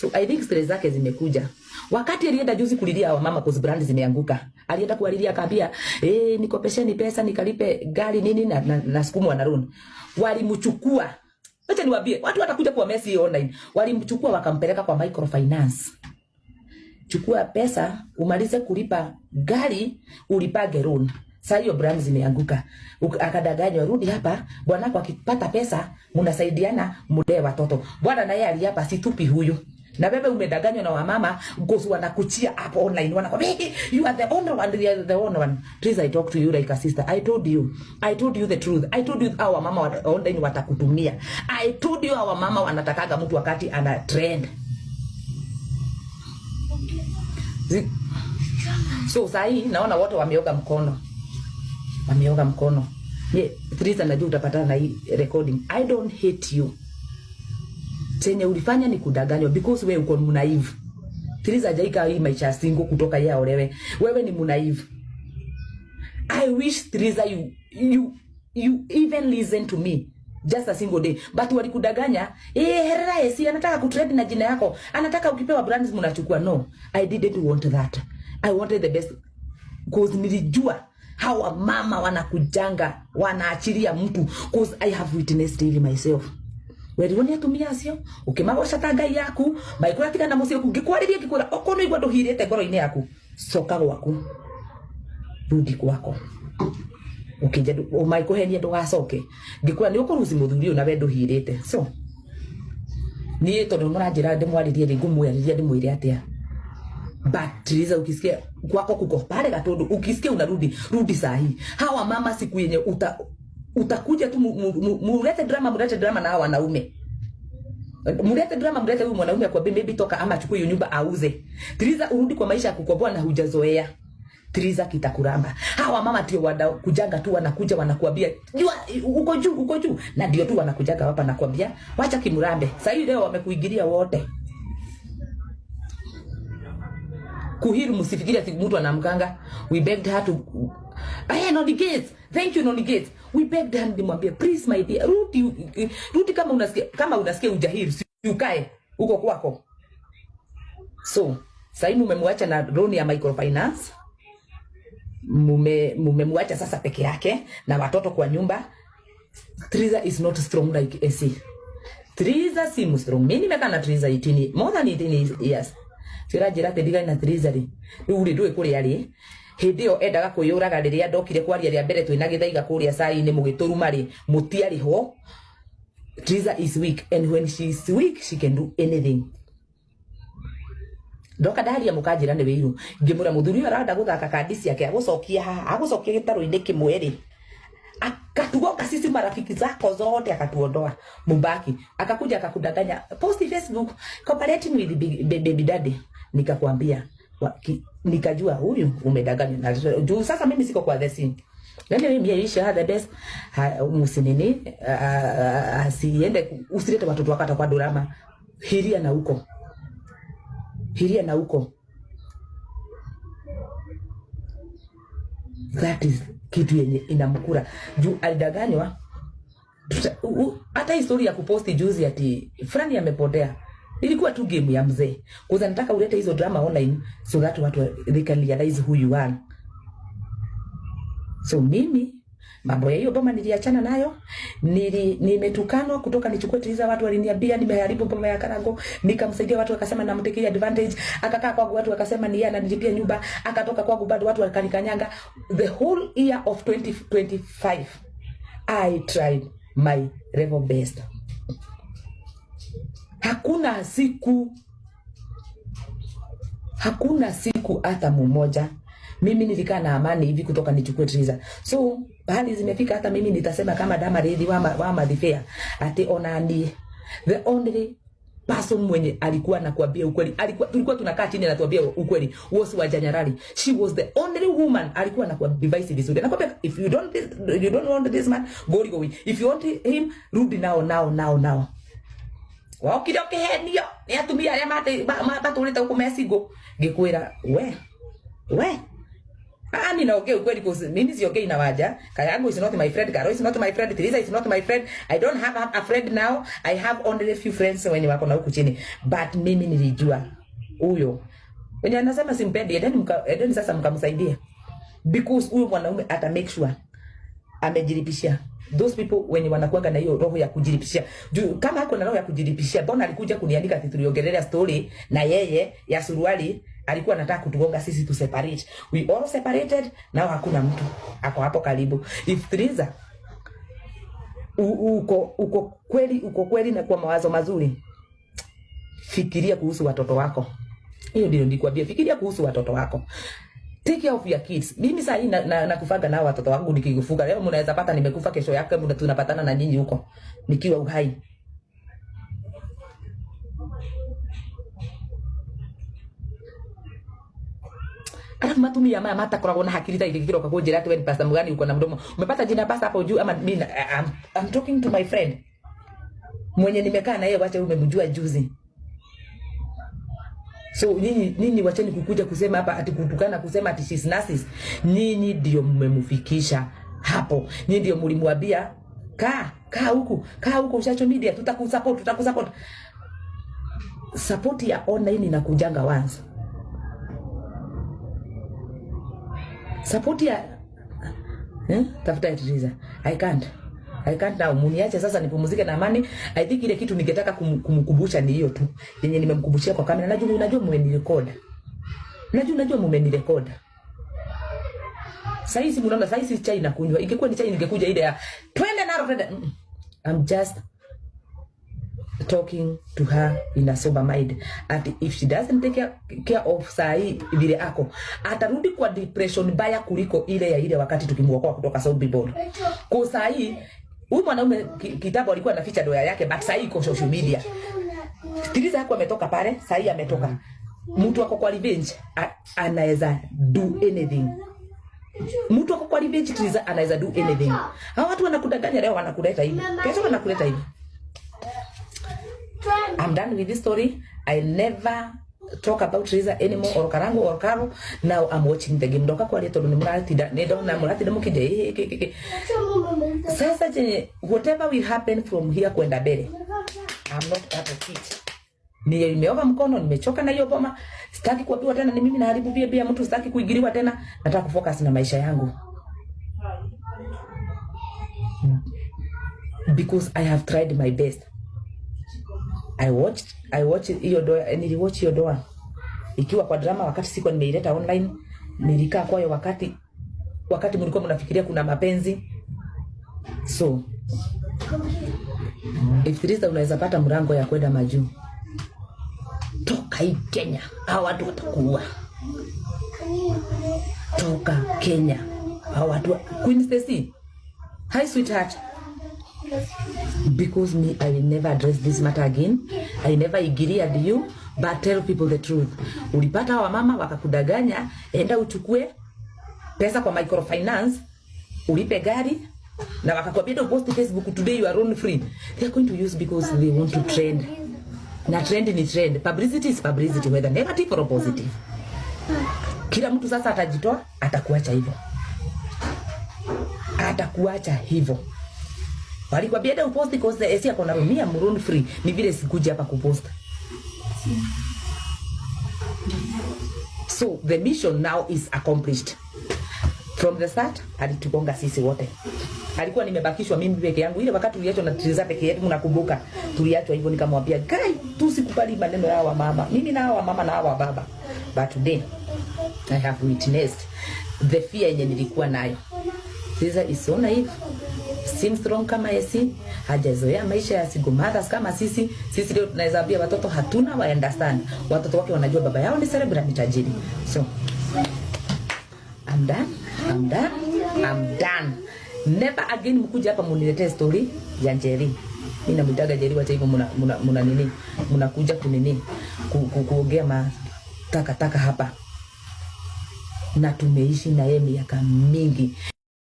So I think stress zake zimekuja. Wakati alienda juzi kulilia wa mama cause brand zimeanguka. Alienda kualilia akaambia, nikopesheni pesa nikalipe gari nini na sukumwa na loan. Walimchukua. Acha niwaambie, watu watakuja kwa message online. Walimchukua wakampeleka kwa microfinance. Chukua pesa, umalize kulipa gari, ulipage loan. Sasa hiyo brand zimeanguka. Akadanganywa, rudi hapa, bwanako akipata pesa, mnasaidiana mulee watoto. Bwana naye aliapa situpi huyu. Na wewe umedanganywa na wamama because wanakuchia hapo online. Wanakwambia, you are the only one, you are the only one. Please, I talk to you like a sister. I told you the truth. I told you our mama online watakutumia. I told you our mama wanatakaga mtu wakati ana trend. So sahi naona wote wameoga mkono. Wameoga mkono. Teresa najua utapata na hii recording. I don't hate you. Chenye ulifanya ni kudanganywa because wewe uko mnaive. Teresa jaika hii maisha single kutoka yeye olewe. Wewe ni mnaive. I wish Teresa you even listen to me just a single day. But walikudanganya, Herera si anataka kutrade na jina yako. Anataka ukipewa brands mnachukua. No, I didn't want that. I wanted the best because nilijua hawa mama wanakujanga, wanaachilia mtu because I have witnessed it myself. Wewe unia tumia sio? Ukimagosha tanga yaku, maikora tika na musio kugikwariria kikora okono igwa nduhirete ngoro-ini yaku. Soka gwaku. Rudi kwako. Ukija umaikuhenia ndugacoke. Ngikura ni ukuruzi muthuri na we nduhirete. So ni tondu muranjira ndimwaririe ri ngumwariria ndimwire atia. But Teresa ukisikia kwako kuko pale gatundu ukisikia unarudi sahi. Hawa mama siku yenye utakuja tu mulete drama na hawa wanaume. Mulete drama huyu mwanaume kwa baby toka ama chukue hiyo nyumba auze. Teresa urudi kwa maisha ya kukomboa na hujazoea. Teresa kitakuramba. Hawa mama tio wadao kujanga tu wanakuja wanakuambia jua uko juu na ndio tu wanakujaga hapa na kuambia wacha kimurambe. Sasa hivi leo wamekuingilia wote. Kuhiru msifikiria mtu anamkanga. We begged her to Noni Gates. Thank you Noni Gates. We begged her ndimwambia please my dear rudi kama unasikia ujahiri ukae huko kwako. So sasa mmemwacha na loan ya microfinance. Mmemwacha sasa peke yake na watoto kwa nyumba. Teresa is not strong like AC. Teresa si strong. Mimi nimekana Teresa 18 more than 18 years. Sirajira tediga na Teresa ri. Uri ndwe kuri ari. Hindi yo endaga kuyuraga riria ndokire kwaria ria mbere twina githaiga kuria sai ni mugituruma ri mutiari ho. Teresa is weak and when she is weak she can do anything. Doka daria mukajira ne wiru. Ngimura muthuri aranda guthaka kadisi yake agucokia gitaro-ini kimwe ri. Akatugoka sisi marafiki zako zote akatuondoa mubaki akakuja akakudanganya post Facebook cooperating with baby daddy. Nikakwambia nikajua huyu umedanganya na juu sasa mimi siko kwa the scene. Nani mimi yaisha had the best musinini asiende usilete watoto wakata kwa drama. Hiria na huko. That is kitu yenye inamkura. Juu alidanganywa. Hata historia ya kuposti juzi ati fulani amepotea. Ilikuwa tu game ya mzee. Kwanza nataka ulete hizo drama online so that watu they can realize who you are. So mimi mambo ya hiyo boma niliachana nayo. Nimetukanwa kutoka nichukue Teresa, watu waliniambia nimeharibu boma ya Karago, nikamsaidia watu wakasema namtekea advantage, akakaa kwa watu wakasema ni yeye ananilipia nyumba, akatoka kwa bado watu wakanikanyanga. The whole year of 2025 I tried my level best. Hakuna siku hata mmoja mimi nilikaa na amani hivi kutoka nichukue Teresa. So bahali zimefika hata mimi nitasema kama Dama Redhi wa Madhifea ati onani the only person mwenye alikuwa anakuambia ukweli, tulikuwa tunakaa chini anatuambia ukweli, was wa January. She was the only woman alikuwa anakuambia device vizuri. Anakuambia if you don't want this man, go away. If you want him, rudi now. Wao kidoke henio ni atumia ya mate batulita huko Mexico. Gikwira we Mimi naongea ukweli kwa mimi siongei na waja. Kayangu is not my friend, Karo is not my friend, Teresa is not my friend. I don't have a friend now. I have only a few friends when wako na huku chini. But mimi nilijua huyo. Wenye anasema simpendi, edeni sasa mkamsaidia. Because huyo mwanaume ata make sure amejilipishia. Those people wenye wanakuanga na hiyo roho ya kujilipishia. Kama hako na roho ya kujilipishia, mbona alikuja kuniandika ati tuliongelea story na yeye ya suruali alikuwa anataka kutugonga sisi tu separate. We all separated, now hakuna mtu ako hapo karibu. If Teresa uko kweli na kwa mawazo mazuri, fikiria kuhusu watoto wako. Hiyo ndio nilikwambia, fikiria kuhusu watoto wako. Take care of your kids. Mimi sasa nakufaga na watoto wangu nikikufuga. Leo mnaweza pata nimekufa, kesho yake tunapatana na nyinyi huko nikiwa uhai. Alafu matumia mama hata kwa kuona hakili zaidi kile kwa kujira ati wewe ni pasta mgani uko na mdomo. Umepata jina pasta hapo juu ama mimi I'm talking to my friend. Mwenye nimekaa na yeye wacha umemjua juzi. So nyinyi wacheni kukuja kusema hapa ati kutukana kusema ati she's narcissist. Nyinyi ndio mmemfikisha hapo. Nyinyi ndio mlimwambia kaa huko social media tutakusupport. Support ya online inakujanga once. Support ya tafuta Teresa. I can't now. Muniache sasa nipumzike na amani. I think ile kitu ningetaka kumkumbusha ni hiyo tu. Yenye nimemkumbushia kwa kamera. Unajua mmenirekoda. Unajua mmenirekoda. Sasa hizi mnaona sasa hizi chai na kunywa. Ingekuwa ni chai ningekuja ile ya twende naro. I'm just talking to her in a sober mind. And if she doesn't take care of sai vile ako, atarudi kwa depression baya kuliko ile wakati tukimuokoa kutoka Saudi board. Kwa sai huyu mwanaume kitabu alikuwa anaficha doa yake, but sai iko social media. Teresa yako ametoka pale, sai ametoka. Mtu wako kwa revenge anaweza do anything. Mtu wako kwa revenge Teresa anaweza do anything. Hao watu wanakudanganya leo wanakuleta hivi. Kesho wanakuleta hivi. I'm done with this story. I never talk about Teresa anymore or Karango or Karo. Now I'm watching the game. Doka kwa leto na mulati da mukide. Sasa whatever will happen from here kwenda mbele, I'm not part of it. Nimeoga mkono, nimechoka na hiyo boma. Sitaki kuambiwa tena ni mimi naharibu bia mtu, sitaki kuingiliwa tena. Nataka kufocus na maisha yangu. Because I have tried my best. I watched hiyo doa, niliwatch hiyo doa ikiwa kwa drama wakati siko nimeileta online. Nilikaa kwayo wakati mlikuwa mnafikiria kuna mapenzi. So if Teresa unaweza pata mrango ya kwenda majuu, toka hii Kenya, hao watu watakuua. Toka Kenya, hao watu. Queen Stacy, hi sweetheart. Because me, I will never address this matter again. I never agree at you, but tell people the truth. Ulipata hawa mama wakakudanganya, enda uchukue pesa kwa microfinance, ulipe gari, na wakakwambia post Facebook today you are on free. They are going to use because they want to trend. Na trend ni trend. Publicity is publicity, whether negative or positive. Kila mtu sasa atajitoa, atakuacha hivyo. Atakuacha hivyo. Walikwambia ndio uposti kosa esi yako na rumia mrun free, ni vile sikuja hapa kuposta. So the mission now is accomplished. From the start alitugonga sisi wote. Alikuwa nimebakishwa mimi peke yangu. Ile wakati tuliachwa na Teresa peke yetu, mnakumbuka? Tuliachwa hivyo, nikamwambia guy, tusikubali maneno ya hawa mama. Mimi na hawa mama na hawa baba. But today I have witnessed the fear yenye nilikuwa nayo. Teresa is so naive. Sim strong kama yesi, hajazoea maisha ya single mothers kama sisi. Sisi leo tunaweza ambia watoto hatuna wa understand. Watoto wake wanajua baba yao ni celebrity, ni tajiri. So I'm done. Never again mkuja hapa muniletee story ya Njeri. Mimi namtaga Njeri, wacha hivyo muna nini? Mnakuja kunini? Kuongea taka hapa. Na tumeishi na yeye miaka mingi.